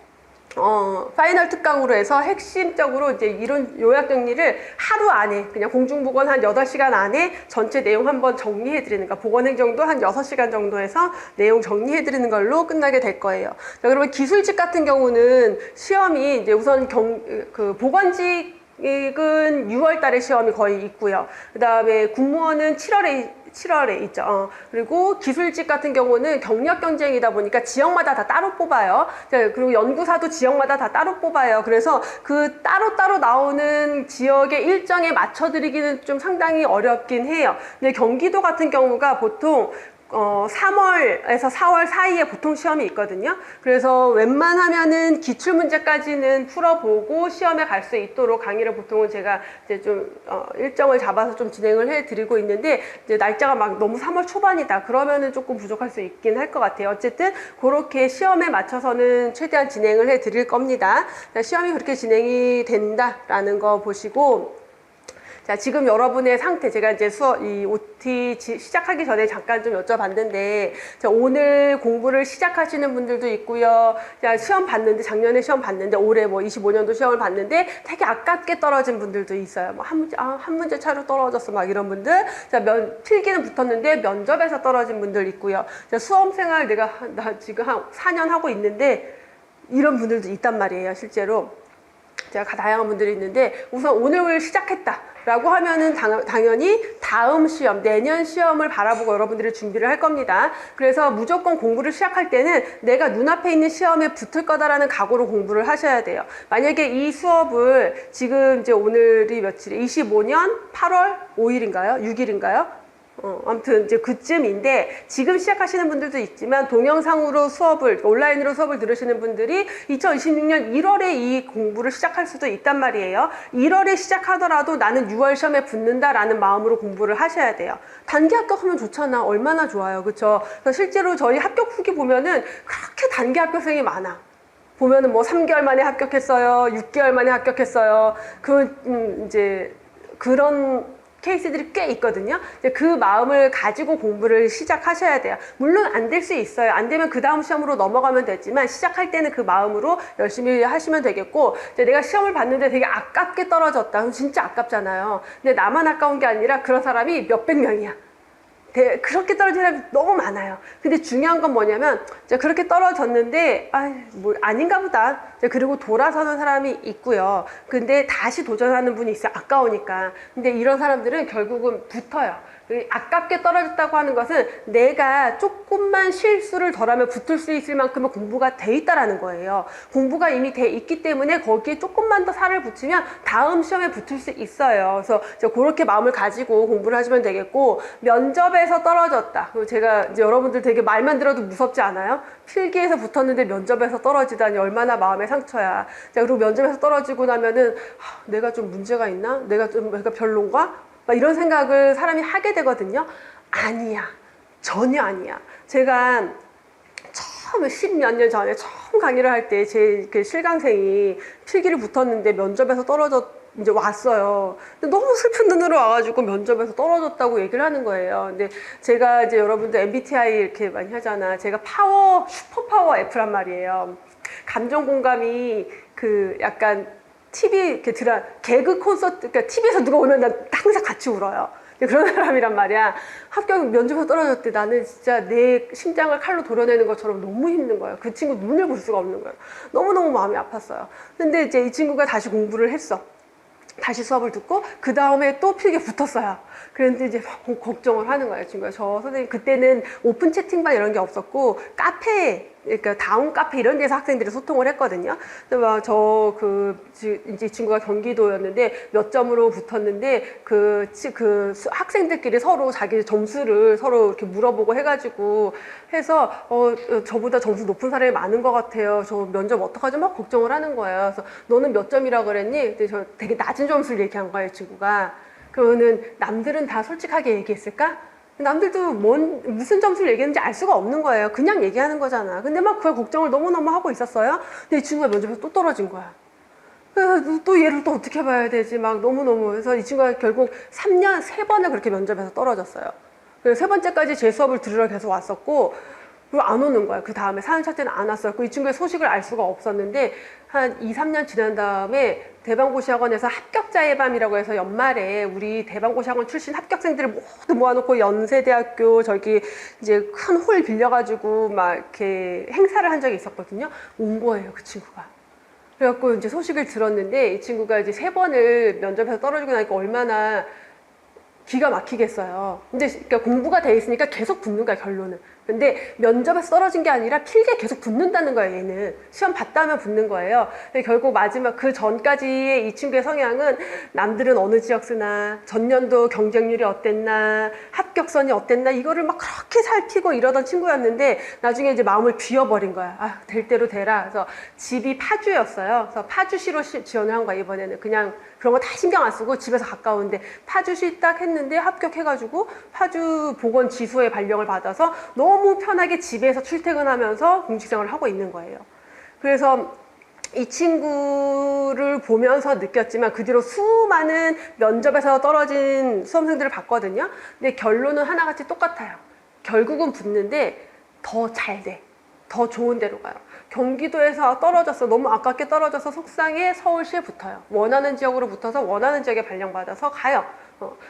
파이널 특강으로 해서 핵심적으로 이제 이론 요약 정리를 하루 안에, 그냥 공중보건 한 8시간 안에 전체 내용 한번 정리해 드리는 거, 보건행정도 한 6시간 정도 해서 내용 정리해 드리는 걸로 끝나게 될 거예요. 자, 그러면 기술직 같은 경우는 시험이 이제 우선 보건직 이건 6월 달에 시험이 거의 있고요. 그 다음에 공무원은 7월에 있죠. 그리고 기술직 같은 경우는 경력 경쟁이다 보니까 지역마다 다 따로 뽑아요. 그리고 연구사도 지역마다 다 따로 뽑아요. 그래서 그 따로따로 나오는 지역의 일정에 맞춰드리기는 좀 상당히 어렵긴 해요. 근데 경기도 같은 경우가 보통 3월에서 4월 사이에 보통 시험이 있거든요. 그래서 웬만하면은 기출문제까지는 풀어보고 시험에 갈 수 있도록 강의를 보통은 제가 이제 좀 일정을 잡아서 좀 진행을 해드리고 있는데, 이제 날짜가 막 너무 3월 초반이다 그러면은 조금 부족할 수 있긴 할 것 같아요. 어쨌든 그렇게 시험에 맞춰서는 최대한 진행을 해드릴 겁니다. 시험이 그렇게 진행이 된다라는 거 보시고, 자, 지금 여러분의 상태, 제가 이제 이 OT 시작하기 전에 잠깐 좀 여쭤봤는데, 자, 오늘 공부를 시작하시는 분들도 있고요. 자, 시험 봤는데, 작년에 시험 봤는데, 올해 뭐 25년도 시험을 봤는데 되게 아깝게 떨어진 분들도 있어요. 뭐 한 문제 차로 떨어졌어, 막 이런 분들. 자, 필기는 붙었는데 면접에서 떨어진 분들 있고요. 자, 수험생활 나 지금 한 4년 하고 있는데 이런 분들도 있단 말이에요, 실제로. 제가 다양한 분들이 있는데, 우선 오늘 시작했다 라고 하면은 당연히 다음 시험, 내년 시험을 바라보고 여러분들이 준비를 할 겁니다. 그래서 무조건 공부를 시작할 때는 내가 눈앞에 있는 시험에 붙을 거다라는 각오로 공부를 하셔야 돼요. 만약에 이 수업을 지금 이제 오늘이 며칠이 25년 8월 5일인가요? 6일인가요? 아무튼 이제 그쯤인데, 지금 시작하시는 분들도 있지만 동영상으로 온라인으로 수업을 들으시는 분들이 2026년 1월에 이 공부를 시작할 수도 있단 말이에요. 1월에 시작하더라도 나는 6월 시험에 붙는다라는 마음으로 공부를 하셔야 돼요. 단기 합격하면 좋잖아. 얼마나 좋아요. 그쵸? 그래서 실제로 저희 합격 후기 보면은 그렇게 단기 합격생이 많아. 보면은 뭐 3개월 만에 합격했어요. 6개월 만에 합격했어요. 이제 그런 케이스들이 꽤 있거든요. 그 마음을 가지고 공부를 시작하셔야 돼요. 물론 안 될 수 있어요. 안 되면 그 다음 시험으로 넘어가면 되지만, 시작할 때는 그 마음으로 열심히 하시면 되겠고, 내가 시험을 봤는데 되게 아깝게 떨어졌다. 그럼 진짜 아깝잖아요. 근데 나만 아까운 게 아니라 그런 사람이 몇백 명이야. 그렇게 떨어진 사람이 너무 많아요. 근데 중요한 건 뭐냐면, 그렇게 떨어졌는데 뭐 아닌가 보다, 그리고 돌아서는 사람이 있고요. 근데 다시 도전하는 분이 있어요. 아까우니까. 근데 이런 사람들은 결국은 붙어요. 아깝게 떨어졌다고 하는 것은 내가 조금만 실수를 덜하면 붙을 수 있을 만큼의 공부가 돼 있다라는 거예요. 공부가 이미 돼 있기 때문에 거기에 조금만 더 살을 붙이면 다음 시험에 붙을 수 있어요. 그래서 이제 그렇게 마음을 가지고 공부를 하시면 되겠고, 면접에서 떨어졌다. 제가 이제 여러분들 되게 말만 들어도 무섭지 않아요? 필기에서 붙었는데 면접에서 떨어지다니 얼마나 마음의 상처야. 자, 그리고 면접에서 떨어지고 나면은 내가 좀 문제가 있나? 내가 별론가? 막 이런 생각을 사람이 하게 되거든요. 아니야. 전혀 아니야. 제가 처음에 10몇 년 전에 처음 강의를 할 때 제 그 실강생이 필기를 붙었는데 면접에서 이제 왔어요. 근데 너무 슬픈 눈으로 와가지고 면접에서 떨어졌다고 얘기를 하는 거예요. 근데 제가 이제 여러분들 MBTI 이렇게 많이 하잖아. 제가 슈퍼 파워 F란 말이에요. 감정 공감이 그 약간 TV 이렇게 개그 콘서트, 그러니까 TV에서 누가 오면 나 항상 같이 울어요. 그런 사람이란 말이야. 합격 면접에서 떨어졌대. 나는 진짜 내 심장을 칼로 도려내는 것처럼 너무 힘든 거예요. 그 친구 눈을 볼 수가 없는 거예요. 너무너무 마음이 아팠어요. 근데 이제 이 친구가 다시 공부를 했어. 다시 수업을 듣고 그 다음에 또 필기에 붙었어요. 그런데 이제 막 걱정을 하는 거예요, 친구가. 저 선생님 그때는 오픈 채팅방 이런 게 없었고 카페, 그러니까 다운 카페 이런 데서 학생들이 소통을 했거든요. 근데 막 이제 이 친구가 경기도였는데 몇 점으로 붙었는데 학생들끼리 서로 자기 점수를 서로 이렇게 물어보고 해가지고 해서 저보다 점수 높은 사람이 많은 것 같아요. 저 면접 어떡하지? 막 걱정을 하는 거예요. 그래서 너는 몇 점이라 그랬니? 근데 저 되게 낮은 점수를 얘기한 거예요, 친구가. 그러면은 남들은 다 솔직하게 얘기했을까? 남들도 무슨 점수를 얘기했는지 알 수가 없는 거예요. 그냥 얘기하는 거잖아. 근데 막 그걸 걱정을 너무너무 하고 있었어요. 근데 이 친구가 면접에서 또 떨어진 거야. 그래서 또 얘를 또 어떻게 봐야 되지? 막 너무너무. 그래서 이 친구가 결국 3년 3번을 그렇게 면접에서 떨어졌어요. 그래서 세 번째까지 제 수업을 들으러 계속 왔었고, 그리고 안 오는 거야. 그 다음에 4년 차 때는 안 왔어요. 이 친구의 소식을 알 수가 없었는데 한 2, 3년 지난 다음에 대방고시학원에서 합격자의 밤이라고 해서 연말에 우리 대방고시학원 출신 합격생들을 모두 모아놓고 연세대학교 저기 이제 큰 홀 빌려가지고 막 이렇게 행사를 한 적이 있었거든요. 온 거예요, 그 친구가. 그래갖고 이제 소식을 들었는데 이 친구가 이제 3번을 면접에서 떨어지고 나니까 얼마나 기가 막히겠어요. 근데 그러니까 공부가 돼 있으니까 계속 붙는 거야, 결론은. 근데 면접에서 떨어진 게 아니라 필기에 계속 붙는다는 거예요, 얘는. 시험 봤다 하면 붙는 거예요. 근데 결국 마지막 그 전까지의 이 친구의 성향은 남들은 어느 지역 쓰나, 전년도 경쟁률이 어땠나, 합격선이 어땠나, 이거를 막 그렇게 살피고 이러던 친구였는데 나중에 이제 마음을 비워버린 거야. 아, 될 대로 되라. 그래서 집이 파주였어요. 그래서 파주시로 지원을 한 거야, 이번에는. 그냥 그런 거 다 신경 안 쓰고 집에서 가까운데 파주시 딱 했는데 합격해가지고 파주 보건지수에 발령을 받아서 너무 편하게 집에서 출퇴근하면서 공직생활을 하고 있는 거예요. 그래서 이 친구를 보면서 느꼈지만 그 뒤로 수많은 면접에서 떨어진 수험생들을 봤거든요. 근데 결론은 하나같이 똑같아요. 결국은 붙는데 더 잘 돼. 더 좋은 데로 가요. 경기도에서 떨어졌어. 너무 아깝게 떨어져서 속상해 서울시에 붙어요. 원하는 지역으로 붙어서 원하는 지역에 발령받아서 가요.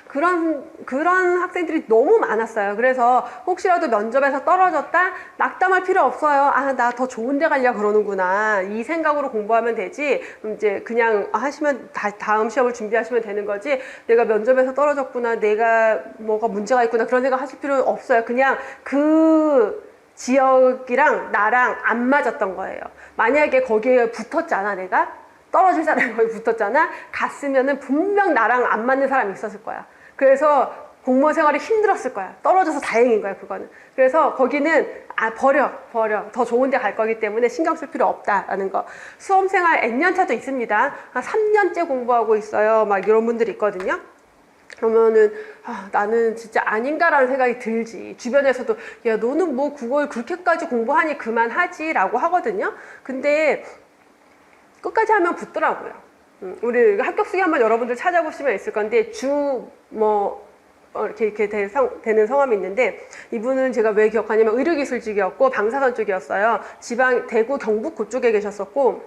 그런 학생들이 너무 많았어요. 그래서 혹시라도 면접에서 떨어졌다? 낙담할 필요 없어요. 아, 나 더 좋은 데 가려고 그러는구나. 이 생각으로 공부하면 되지. 이제 그냥 하시면 다음 시험을 준비하시면 되는 거지. 내가 면접에서 떨어졌구나. 내가 뭐가 문제가 있구나. 그런 생각 하실 필요 없어요. 그냥 그 지역이랑 나랑 안 맞았던 거예요. 만약에 거기에 붙었잖아, 내가. 떨어질 사람이 거기 붙었잖아. 갔으면은 분명 나랑 안 맞는 사람이 있었을 거야. 그래서 공무원 생활이 힘들었을 거야. 떨어져서 다행인 거야, 그거는. 그래서 거기는 버려. 더 좋은 데 갈 거기 때문에 신경 쓸 필요 없다라는 거. 수험 생활 N년차도 있습니다. 한 3년째 공부하고 있어요. 막 이런 분들이 있거든요. 그러면은 나는 진짜 아닌가라는 생각이 들지. 주변에서도 야, 너는 뭐 그걸 그렇게까지 공부하니 그만하지 라고 하거든요. 근데 끝까지 하면 붙더라고요. 우리 합격수기 한번 여러분들 찾아보시면 있을 건데 이렇게 되는 성함이 있는데, 이분은 제가 왜 기억하냐면 의료기술직이었고 방사선 쪽이었어요. 지방 대구 경북 그쪽에 계셨었고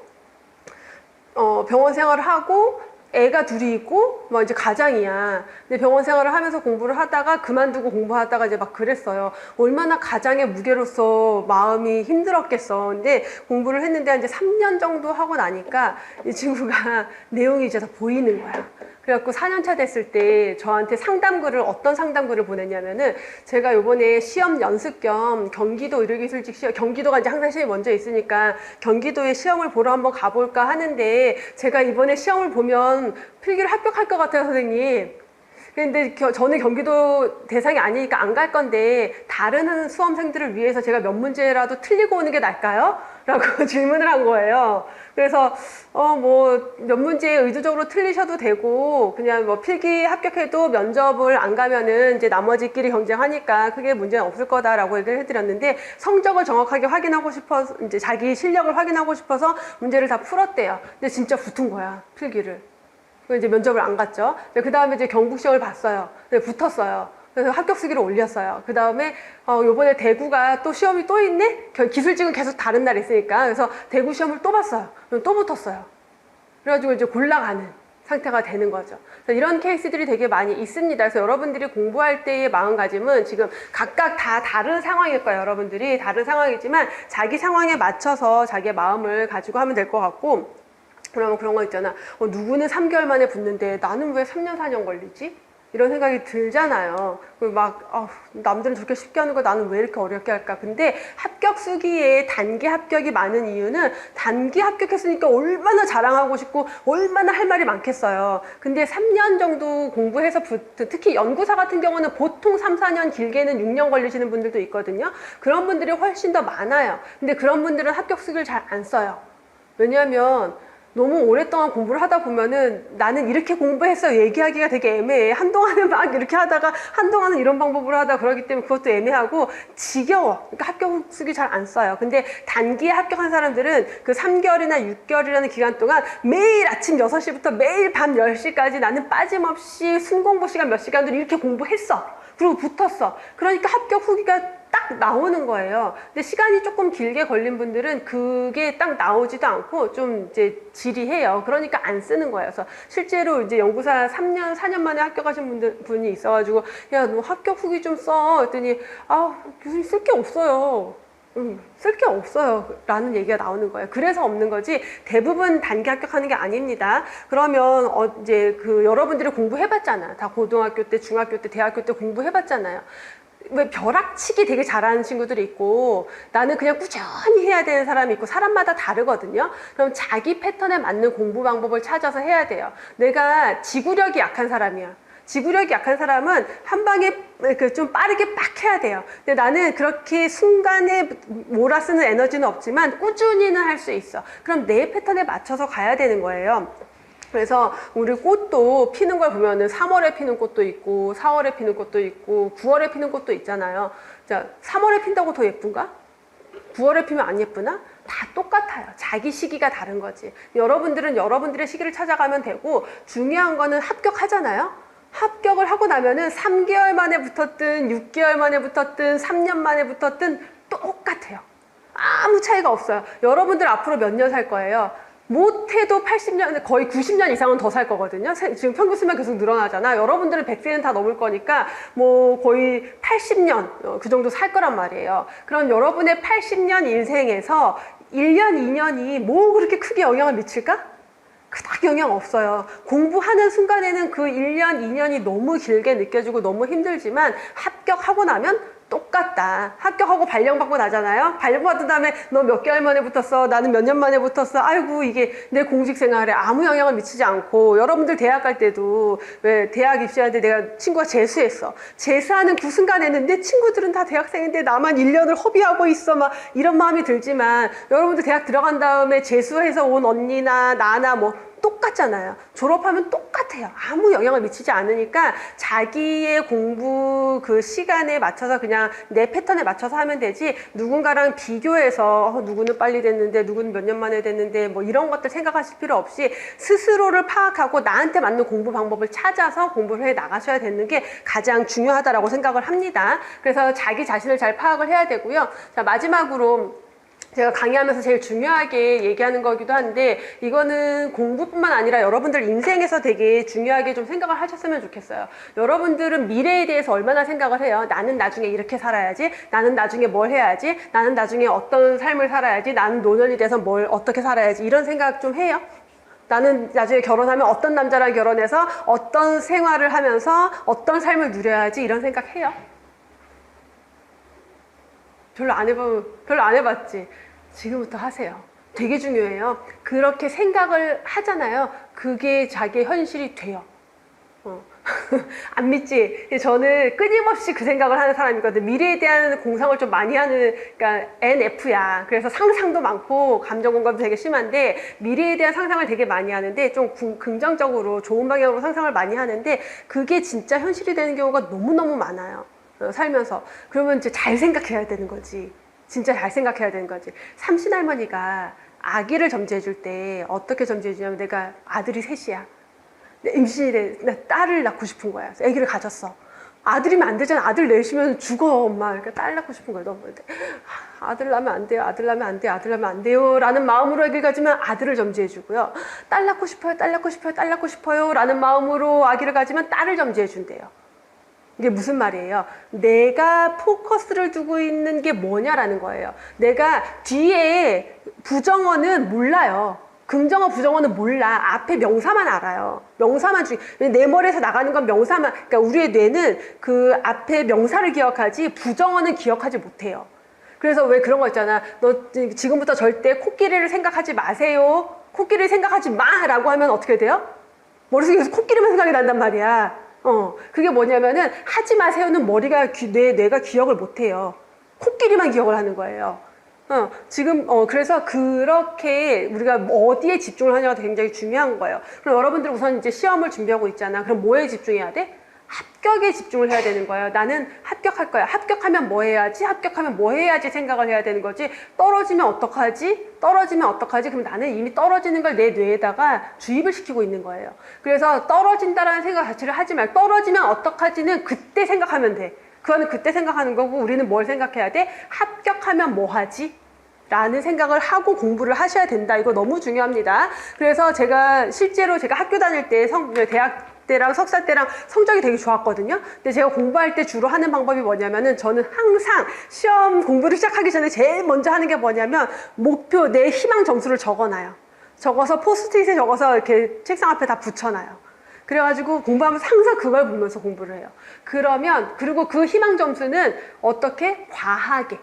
병원 생활을 하고 애가 둘이 있고 막 이제 가장이야. 근데 병원 생활을 하면서 공부를 하다가 그만두고 공부하다가 이제 막 그랬어요. 얼마나 가장의 무게로서 마음이 힘들었겠어. 근데 공부를 했는데 이제 3년 정도 하고 나니까 이 친구가 내용이 이제 다 보이는 거야. 그래갖고 4년차 됐을 때 저한테 상담글을 어떤 상담글을 보냈냐면은 제가 요번에 시험 연습 겸 경기도 의료기술직 시험, 경기도가 이제 항상 시험이 먼저 있으니까 경기도에 시험을 보러 한번 가볼까 하는데 제가 이번에 시험을 보면 필기를 합격할 것 같아요, 선생님. 근데 저는 경기도 대상이 아니니까 안 갈 건데 다른 수험생들을 위해서 제가 몇 문제라도 틀리고 오는 게 나을까요? 라고 질문을 한 거예요. 그래서 뭐 몇 문제 의도적으로 틀리셔도 되고 그냥 뭐 필기 합격해도 면접을 안 가면은 이제 나머지끼리 경쟁하니까 크게 문제는 없을 거다라고 얘기를 해드렸는데 성적을 정확하게 확인하고 싶어서 이제 자기 실력을 확인하고 싶어서 문제를 다 풀었대요. 근데 진짜 붙은 거야, 필기를. 이제 면접을 안 갔죠. 그 다음에 이제 경북시험을 봤어요. 붙었어요. 그래서 합격 수기를 올렸어요. 그 다음에 요번에 대구가 또 시험이 또 있네? 기술직은 계속 다른 날 있으니까. 그래서 대구 시험을 또 봤어요. 또 붙었어요. 그래가지고 이제 골라가는 상태가 되는 거죠. 이런 케이스들이 되게 많이 있습니다. 그래서 여러분들이 공부할 때의 마음가짐은 지금 각각 다 다른 상황일 거예요. 여러분들이 다른 상황이지만 자기 상황에 맞춰서 자기의 마음을 가지고 하면 될 것 같고, 그러면 그런 거 있잖아. 누구는 3개월 만에 붙는데 나는 왜 3년, 4년 걸리지? 이런 생각이 들잖아요. 막 남들은 저렇게 쉽게 하는 거 나는 왜 이렇게 어렵게 할까? 근데 합격 수기에 단기 합격이 많은 이유는 단기 합격했으니까 얼마나 자랑하고 싶고 얼마나 할 말이 많겠어요. 근데 3년 정도 공부해서 특히 연구사 같은 경우는 보통 3, 4년 길게는 6년 걸리시는 분들도 있거든요. 그런 분들이 훨씬 더 많아요. 근데 그런 분들은 합격 수기를 잘 안 써요. 왜냐하면 너무 오랫동안 공부를 하다 보면은 나는 이렇게 공부했어 얘기하기가 되게 애매해. 한동안은 막 이렇게 하다가 한동안은 이런 방법으로 하다 그러기 때문에 그것도 애매하고 지겨워. 그러니까 합격 수기 잘 안 써요. 근데 단기에 합격한 사람들은 그 3개월이나 6개월이라는 기간 동안 매일 아침 6시부터 매일 밤 10시까지 나는 빠짐없이 순공부 시간 몇 시간들 이렇게 공부했어. 그리고 붙었어. 그러니까 합격 후기가 딱 나오는 거예요. 근데 시간이 조금 길게 걸린 분들은 그게 딱 나오지도 않고 좀 이제 지리해요. 그러니까 안 쓰는 거예요. 그래서 실제로 이제 연구사 3년, 4년 만에 합격하신 분이 있어가지고 야, 너 합격 후기 좀 써. 했더니 교수님 쓸 게 없어요. 쓸 게 없어요. 라는 얘기가 나오는 거예요. 그래서 없는 거지 대부분 단기 합격하는 게 아닙니다. 그러면 이제 여러분들이 공부해봤잖아요. 다 고등학교 때, 중학교 때, 대학교 때 공부해봤잖아요. 왜 벼락치기 되게 잘하는 친구들이 있고 나는 그냥 꾸준히 해야 되는 사람이 있고 사람마다 다르거든요. 그럼 자기 패턴에 맞는 공부 방법을 찾아서 해야 돼요. 내가 지구력이 약한 사람이야. 지구력이 약한 사람은 한 방에 좀 빠르게 빡 해야 돼요. 근데 나는 그렇게 순간에 몰아쓰는 에너지는 없지만 꾸준히는 할 수 있어. 그럼 내 패턴에 맞춰서 가야 되는 거예요. 그래서 우리 꽃도 피는 걸 보면은 3월에 피는 꽃도 있고 4월에 피는 꽃도 있고 9월에 피는 꽃도 있잖아요. 자, 3월에 핀다고 더 예쁜가? 9월에 피면 안 예쁘나? 다 똑같아요. 자기 시기가 다른 거지. 여러분들은 여러분들의 시기를 찾아가면 되고 중요한 거는 합격하잖아요. 합격을 하고 나면은 3개월 만에 붙었든 6개월 만에 붙었든 3년 만에 붙었든 똑같아요. 아무 차이가 없어요. 여러분들 앞으로 몇 년 살 거예요? 못해도 80년, 거의 90년 이상은 더 살 거거든요. 지금 평균 수명 계속 늘어나잖아. 여러분들은 100세는 다 넘을 거니까 뭐 거의 80년 그 정도 살 거란 말이에요. 그럼 여러분의 80년 인생에서 1년, 2년이 뭐 그렇게 크게 영향을 미칠까? 그닥 영향 없어요. 공부하는 순간에는 그 1년, 2년이 너무 길게 느껴지고 너무 힘들지만 합격하고 나면 똑같다. 합격하고 발령받고 나잖아요. 발령받은 다음에 너 몇 개월 만에 붙었어. 나는 몇 년 만에 붙었어. 아이고 이게 내 공직 생활에 아무 영향을 미치지 않고 여러분들 대학 갈 때도 왜 대학 입시할 때 내가 친구가 재수했어. 재수하는 그 순간에는 내 친구들은 다 대학생인데 나만 1년을 허비하고 있어. 막 이런 마음이 들지만 여러분들 대학 들어간 다음에 재수해서 온 언니나 나나 뭐 똑같잖아요. 졸업하면 똑같아요. 아무 영향을 미치지 않으니까 자기의 공부 그 시간에 맞춰서 그냥 내 패턴에 맞춰서 하면 되지 누군가랑 비교해서 누구는 빨리 됐는데 누구는 몇 년 만에 됐는데 뭐 이런 것들 생각하실 필요 없이 스스로를 파악하고 나한테 맞는 공부 방법을 찾아서 공부를 해 나가셔야 되는 게 가장 중요하다라고 생각을 합니다. 그래서 자기 자신을 잘 파악을 해야 되고요. 자, 마지막으로 제가 강의하면서 제일 중요하게 얘기하는 거기도 한데, 이거는 공부뿐만 아니라 여러분들 인생에서 되게 중요하게 좀 생각을 하셨으면 좋겠어요. 여러분들은 미래에 대해서 얼마나 생각을 해요? 나는 나중에 이렇게 살아야지, 나는 나중에 뭘 해야지, 나는 나중에 어떤 삶을 살아야지, 나는 노년이 돼서 뭘 어떻게 살아야지, 이런 생각 좀 해요? 나는 나중에 결혼하면 어떤 남자랑 결혼해서 어떤 생활을 하면서 어떤 삶을 누려야지, 이런 생각 해요? 별로 안 해봤지. 지금부터 하세요. 되게 중요해요. 그렇게 생각을 하잖아요. 그게 자기의 현실이 돼요. 안 믿지? 저는 끊임없이 그 생각을 하는 사람이거든. 미래에 대한 공상을 좀 많이 하는, 그러니까 NF야. 그래서 상상도 많고 감정 공감도 되게 심한데, 미래에 대한 상상을 되게 많이 하는데, 좀 긍정적으로 좋은 방향으로 상상을 많이 하는데, 그게 진짜 현실이 되는 경우가 너무너무 많아요. 살면서. 그러면 이제 잘 생각해야 되는 거지. 진짜 잘 생각해야 되는 거지. 삼신할머니가 아기를 점지해 줄 때 어떻게 점지해 주냐면, 내가 아들이 셋이야. 임신이 돼. 나 딸을 낳고 싶은 거야. 그래서 아기를 가졌어. 아들이면 안 되잖아. 아들 내시면 죽어, 엄마. 그러니까 딸 낳고 싶은 거야. 너무. 아들 낳으면 안 돼요. 아들 낳으면 안 돼요. 아들 낳으면 안 돼요. 라는 마음으로 아기를 가지면 아들을 점지해 주고요. 딸 낳고 싶어요. 딸 낳고 싶어요. 딸 낳고 싶어요. 라는 마음으로 아기를 가지면 딸을 점지해 준대요. 이게 무슨 말이에요? 내가 포커스를 두고 있는 게 뭐냐라는 거예요. 내가 뒤에 부정어는 몰라요. 긍정어, 부정어는 몰라. 앞에 명사만 알아요. 명사만 내 머리에서 나가는 건 명사만, 그러니까 우리의 뇌는 그 앞에 명사를 기억하지 부정어는 기억하지 못해요. 그래서 왜 그런 거 있잖아. 너 지금부터 절대 코끼리를 생각하지 마세요. 코끼리를 생각하지 마! 라고 하면 어떻게 돼요? 머릿속에 계속 코끼리만 생각이 난단 말이야. 그게 뭐냐면은, 하지 마세요는 뇌가 기억을 못 해요. 코끼리만 기억을 하는 거예요. 그래서 그렇게 우리가 어디에 집중을 하냐가 굉장히 중요한 거예요. 그럼 여러분들 우선 이제 시험을 준비하고 있잖아. 그럼 뭐에 집중해야 돼? 합격에 집중을 해야 되는 거예요. 나는 합격할 거야. 합격하면 뭐 해야지? 합격하면 뭐 해야지 생각을 해야 되는 거지. 떨어지면 어떡하지? 떨어지면 어떡하지? 그럼 나는 이미 떨어지는 걸 내 뇌에다가 주입을 시키고 있는 거예요. 그래서 떨어진다라는 생각 자체를 하지 말고, 떨어지면 어떡하지는 그때 생각하면 돼. 그거는 그때 생각하는 거고, 우리는 뭘 생각해야 돼? 합격하면 뭐 하지? 라는 생각을 하고 공부를 하셔야 된다. 이거 너무 중요합니다. 그래서 실제로 제가 학교 다닐 때 대학 때랑 석사 때랑 성적이 되게 좋았거든요. 근데 제가 공부할 때 주로 하는 방법이 뭐냐면은, 저는 항상 시험 공부를 시작하기 전에 제일 먼저 하는 게 뭐냐면, 목표, 내 희망 점수를 적어놔요. 적어서 포스트잇에 적어서 이렇게 책상 앞에 다 붙여놔요. 그래가지고 공부하면서 항상 그걸 보면서 공부를 해요. 그리고 그 희망 점수는 어떻게? 과하게.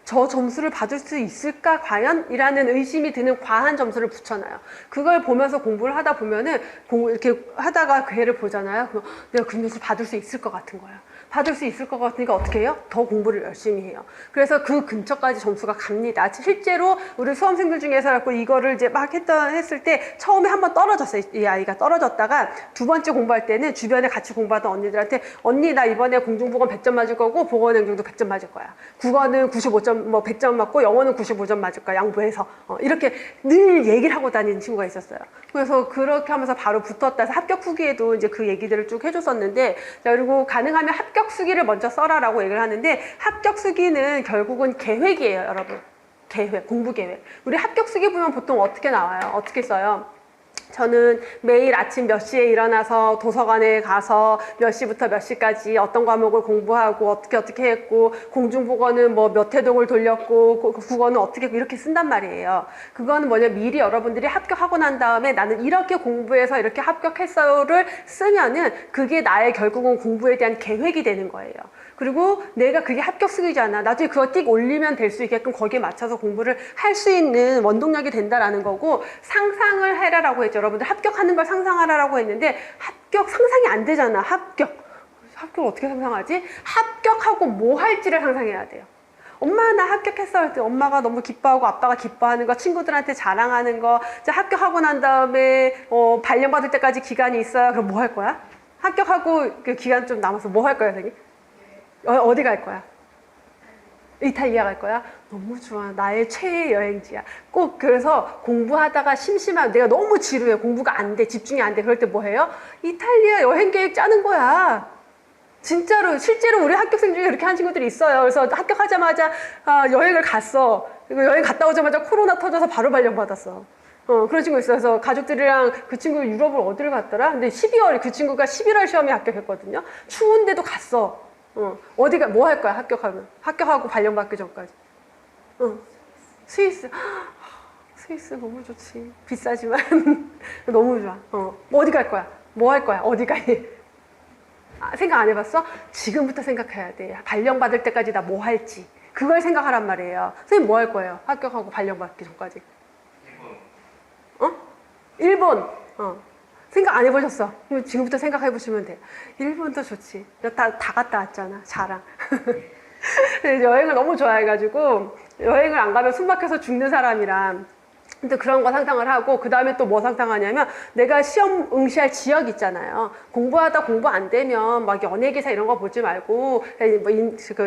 저 점수를 받을 수 있을까 과연? 이라는 의심이 드는 과한 점수를 붙여놔요. 그걸 보면서 공부를 하다 보면은, 이렇게 하다가 걔를 보잖아요. 그럼 내가 그 점수 받을 수 있을 것 같은 거야. 받을 수 있을 것 같으니까 어떻게 해요? 더 공부를 열심히 해요. 그래서 그 근처까지 점수가 갑니다. 실제로 우리 수험생들 중에서 이거를 이제 막 했을 때 처음에 한번 떨어졌어요. 이 아이가 떨어졌다가 두 번째 공부할 때는 주변에 같이 공부하던 언니들한테, 언니 나 이번에 공중보건 100점 맞을 거고 보건행정도 100점 맞을 거야. 국어는 95점, 100점 맞고 영어는 95점 맞을 거야. 양보해서. 이렇게 늘 얘기를 하고 다니는 친구가 있었어요. 그래서 그렇게 하면서 바로 붙었다 해서 합격 후기에도 이제 그 얘기들을 쭉 해줬었는데, 자, 그리고 가능하면 합격 수기를 먼저 써라라고 얘기를 하는데, 합격 수기는 결국은 계획이에요, 여러분. 계획, 공부 계획. 우리 합격 수기 보면 보통 어떻게 나와요? 어떻게 써요? 저는 매일 아침 몇 시에 일어나서 도서관에 가서 몇 시부터 몇 시까지 어떤 과목을 공부하고 어떻게 했고, 공중보건은 뭐 몇 회동을 돌렸고, 국어는 어떻게 했고, 이렇게 쓴단 말이에요. 그거는 미리 여러분들이 합격하고 난 다음에 나는 이렇게 공부해서 이렇게 합격했어요를 쓰면은 그게 나의 결국은 공부에 대한 계획이 되는 거예요. 그리고 내가 그게 합격 수기잖아. 나중에 그거 띡 올리면 될 수 있게끔 거기에 맞춰서 공부를 할 수 있는 원동력이 된다라는 거고, 상상을 해라라고 했죠. 여러분들 합격하는 걸 상상하라라고 했는데, 합격 상상이 안 되잖아. 합격을 어떻게 상상하지? 합격하고 뭐 할지를 상상해야 돼요. 엄마 나 합격했어 할 때 엄마가 너무 기뻐하고 아빠가 기뻐하는 거, 친구들한테 자랑하는 거, 합격하고 난 다음에 발령받을 때까지 기간이 있어요. 그럼 뭐 할 거야? 합격하고 그 기간 좀 남아서 뭐 할 거야, 선생님? 어디 갈 거야? 이탈리아 갈 거야? 너무 좋아. 나의 최애 여행지야. 꼭 그래서 공부하다가 내가 너무 지루해. 공부가 안 돼. 집중이 안 돼. 그럴 때 뭐 해요? 이탈리아 여행 계획 짜는 거야. 실제로 우리 합격생 중에 그렇게 한 친구들이 있어요. 그래서 합격하자마자 여행을 갔어. 이거 여행 갔다 오자마자 코로나 터져서 바로 발령받았어. 그런 친구 있어서 가족들이랑 그 친구 유럽을 어디를 갔더라? 근데 12월, 그 친구가 11월 시험에 합격했거든요. 추운데도 갔어. 어디가, 뭐 할 거야, 합격하면? 합격하고 발령받기 전까지. 스위스. 스위스 너무 좋지. 비싸지만. 너무 좋아. 뭐 어디 갈 거야? 뭐 할 거야? 어디 가? 생각 안 해봤어? 지금부터 생각해야 돼. 발령받을 때까지 나 뭐 할지. 그걸 생각하란 말이에요. 선생님 뭐 할 거예요? 합격하고 발령받기 전까지. 일본. 생각 안 해보셨어? 지금부터 생각해 보시면 돼요. 일본도 좋지. 다 갔다 왔잖아. 자랑. 여행을 너무 좋아해가지고 여행을 안 가면 숨 막혀서 죽는 사람이랑. 근데 그런 거 상상을 하고 그 다음에 또 뭐 상상하냐면 내가 시험 응시할 지역 있잖아요. 공부하다 공부 안 되면 막 연예 기사 이런 거 보지 말고 뭐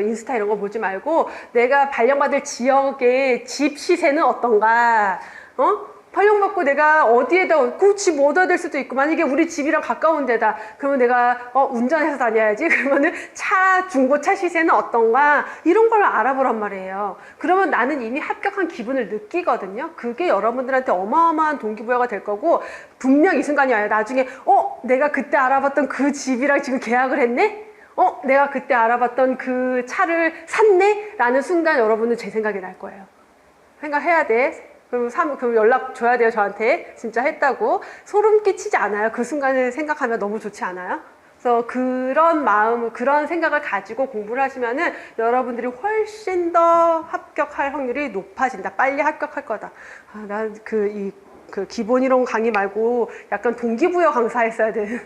인스타 이런 거 보지 말고 내가 발령받을 지역의 집 시세는 어떤가? 발령받고 내가 어디에다 그 집 얻어야 될 수도 있고 만약에 우리 집이랑 가까운 데다 그러면 내가 운전해서 다녀야지 그러면은 중고차 시세는 어떤가 이런 걸 알아보란 말이에요. 그러면 나는 이미 합격한 기분을 느끼거든요. 그게 여러분들한테 어마어마한 동기부여가 될 거고 분명 이 순간이 와요. 나중에 내가 그때 알아봤던 그 집이랑 지금 계약을 했네? 내가 그때 알아봤던 그 차를 샀네? 라는 순간 여러분은 제 생각이 날 거예요. 생각해야 돼. 그럼 연락 줘야 돼요, 저한테. 진짜 했다고. 소름 끼치지 않아요? 그 순간을 생각하면 너무 좋지 않아요? 그래서 그런 마음, 그런 생각을 가지고 공부를 하시면은 여러분들이 훨씬 더 합격할 확률이 높아진다. 빨리 합격할 거다. 난 그 기본이론 강의 말고 약간 동기부여 강사했어야 돼.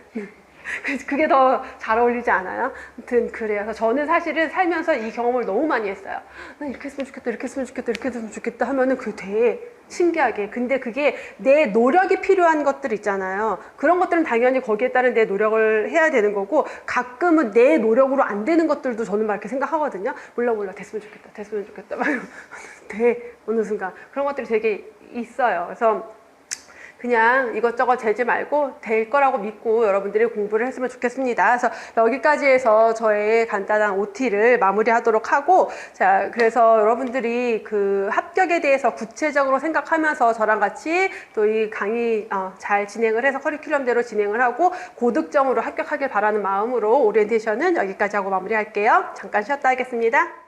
그게 더 잘 어울리지 않아요? 아무튼 그래요. 그래서 저는 사실은 살면서 이 경험을 너무 많이 했어요. 난 이렇게 했으면 좋겠다, 이렇게 했으면 좋겠다, 이렇게 했으면 좋겠다 하면은 그게 되게 신기하게. 근데 그게 내 노력이 필요한 것들 있잖아요. 그런 것들은 당연히 거기에 따른 내 노력을 해야 되는 거고 가끔은 내 노력으로 안 되는 것들도 저는 막 이렇게 생각하거든요. 몰라 됐으면 좋겠다 막 돼 어느 순간 그런 것들이 되게 있어요. 그래서 그냥 이것저것 재지 말고 될 거라고 믿고 여러분들이 공부를 했으면 좋겠습니다. 그래서 여기까지 해서 저의 간단한 OT를 마무리하도록 하고, 자, 그래서 여러분들이 그 합격에 대해서 구체적으로 생각하면서 저랑 같이 또 이 강의 잘 진행을 해서 커리큘럼대로 진행을 하고 고득점으로 합격하길 바라는 마음으로 오리엔테이션은 여기까지 하고 마무리할게요. 잠깐 쉬었다 하겠습니다.